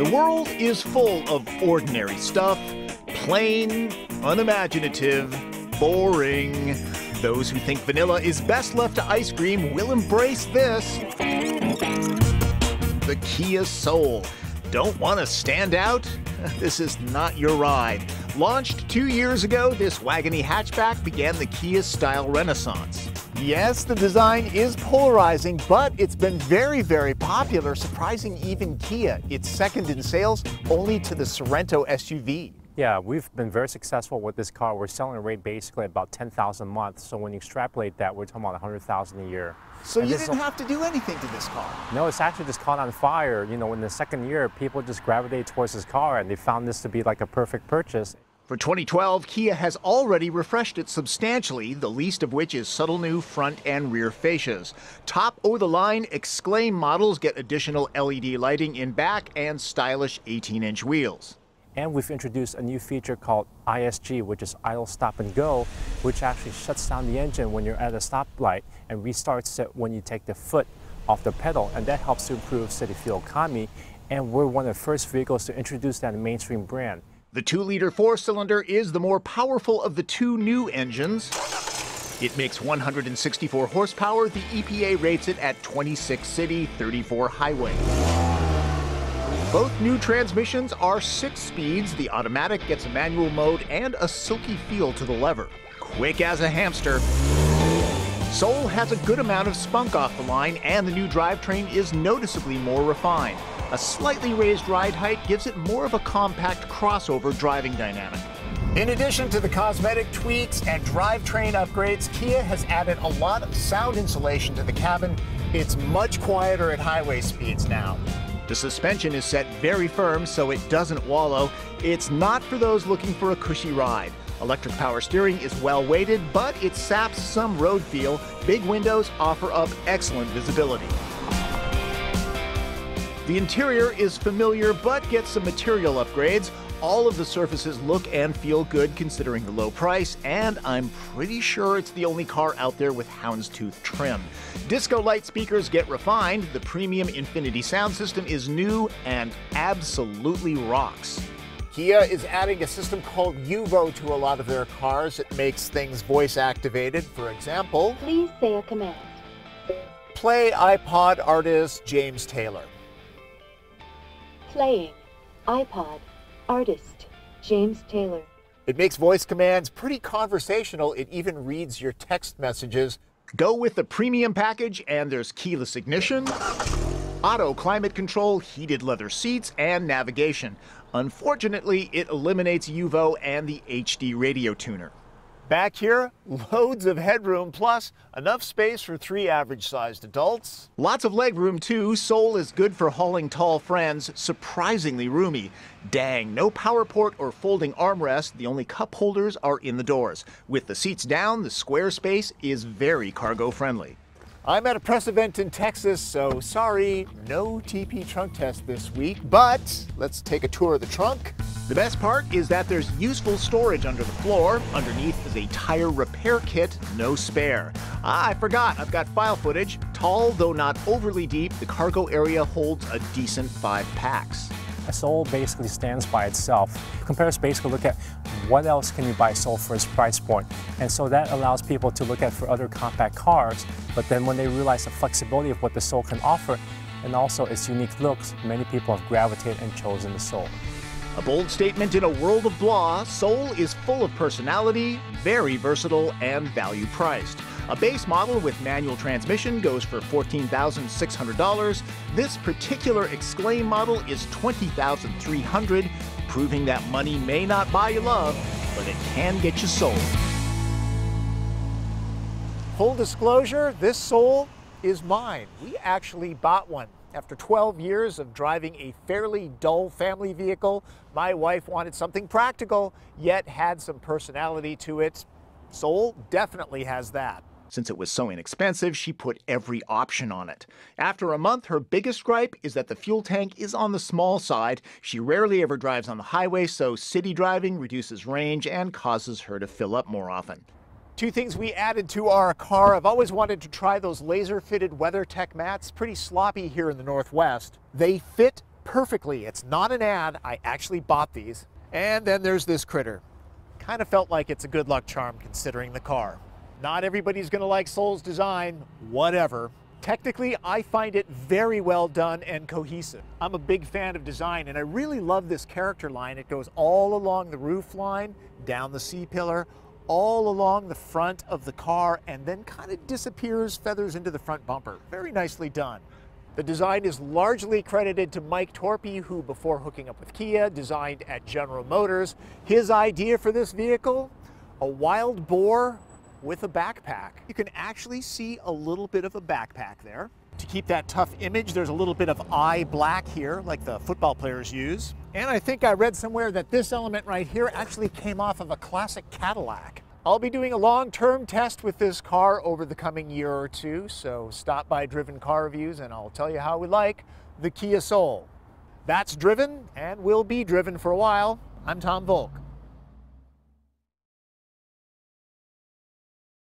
The world is full of ordinary stuff, plain, unimaginative, boring. Those who think vanilla is best left to ice cream will embrace this. The Kia Soul. Don't want to stand out? This is not your ride. Launched 2 years ago, this wagony hatchback began the Kia style renaissance. Yes, the design is polarizing, but it's been very, very popular, surprising even Kia. It's second in sales only to the Sorento SUV. Yeah, we've been very successful with this car. We're selling a rate basically about 10,000 a month. So when you extrapolate that, we're talking about 100,000 a year. So you didn't have to do anything to this car? No, it's actually just caught on fire. You know, in the second year, people just gravitated towards this car and they found this to be like a perfect purchase. For 2012, Kia has already refreshed it substantially, the least of which is subtle new front and rear fascias. Top over-the-line Exclaim models get additional LED lighting in back and stylish 18-inch wheels. And we've introduced a new feature called ISG, which is idle stop and go, which actually shuts down the engine when you're at a stoplight and restarts it when you take the foot off the pedal, and that helps to improve city fuel economy. And we're one of the first vehicles to introduce that in mainstream brand. The 2-liter 4-cylinder is the more powerful of the two new engines. It makes 164 horsepower. The EPA rates it at 26 city, 34 highway. Both new transmissions are 6 speeds. The automatic gets a manual mode and a silky feel to the lever. Quick as a hamster. Soul has a good amount of spunk off the line, and the new drivetrain is noticeably more refined. A slightly raised ride height gives it more of a compact crossover driving dynamic. In addition to the cosmetic tweaks and drivetrain upgrades, Kia has added a lot of sound insulation to the cabin. It's much quieter at highway speeds now. The suspension is set very firm so it doesn't wallow. It's not for those looking for a cushy ride. Electric power steering is well weighted, but it saps some road feel. Big windows offer up excellent visibility. The interior is familiar but gets some material upgrades. All of the surfaces look and feel good considering the low price, and I'm pretty sure it's the only car out there with houndstooth trim. Disco light speakers get refined. The premium Infinity sound system is new and absolutely rocks. Kia is adding a system called UVO to a lot of their cars. It makes things voice activated. For example, please say a command. Play iPod artist James Taylor. Playing iPod artist James Taylor. It makes voice commands pretty conversational. It even reads your text messages. Go with the premium package and there's keyless ignition, auto climate control, heated leather seats, and navigation. Unfortunately, it eliminates UVO and the HD radio tuner. Back here, loads of headroom, plus enough space for 3 average-sized adults. Lots of legroom, too. Soul is good for hauling tall friends. Surprisingly roomy. Dang, no power port or folding armrest. The only cup holders are in the doors. With the seats down, the square space is very cargo-friendly. I'm at a press event in Texas, so sorry, no TP trunk test this week, but let's take a tour of the trunk. The best part is that there's useful storage under the floor. Underneath is a tire repair kit, no spare. I forgot, I've got file footage. Tall, though not overly deep, the cargo area holds a decent 5 packs. A Soul basically stands by itself. Compares basically look at what else can you buy Soul for its price point. And so that allows people to look at for other compact cars, but then when they realize the flexibility of what the Soul can offer and also its unique looks, many people have gravitated and chosen the Soul. A bold statement in a world of blah, Soul is full of personality, very versatile, and value priced. A base model with manual transmission goes for $14,600. This particular Exclaim model is $20,300, proving that money may not buy you love, but it can get you sold. Full disclosure, this Soul is mine. We actually bought one. After 12 years of driving a fairly dull family vehicle, my wife wanted something practical, yet had some personality to it. Soul definitely has that. Since it was so inexpensive, she put every option on it. After a month, her biggest gripe is that the fuel tank is on the small side. She rarely ever drives on the highway, so city driving reduces range and causes her to fill up more often. 2 things we added to our car. I've always wanted to try those laser-fitted WeatherTech mats. Pretty sloppy here in the Northwest. They fit perfectly. It's not an ad. I actually bought these. And then there's this critter. Kind of felt like it's a good luck charm considering the car. Not everybody's gonna like Soul's design, whatever. Technically, I find it very well done and cohesive. I'm a big fan of design, and I really love this character line. It goes all along the roof line, down the C-pillar, all along the front of the car, and then kind of disappears, feathers into the front bumper. Very nicely done. The design is largely credited to Mike Torpy, who, before hooking up with Kia, designed at General Motors. His idea for this vehicle, a wild boar with a backpack. You can actually see a little bit of a backpack there. To keep that tough image, there's a little bit of eye black here, like the football players use. And I think I read somewhere that this element right here actually came off of a classic Cadillac. I'll be doing a long-term test with this car over the coming year or two, so stop by Driven Car Reviews and I'll tell you how we like the Kia Soul. That's driven and will be driven for a while. I'm Tom Volk.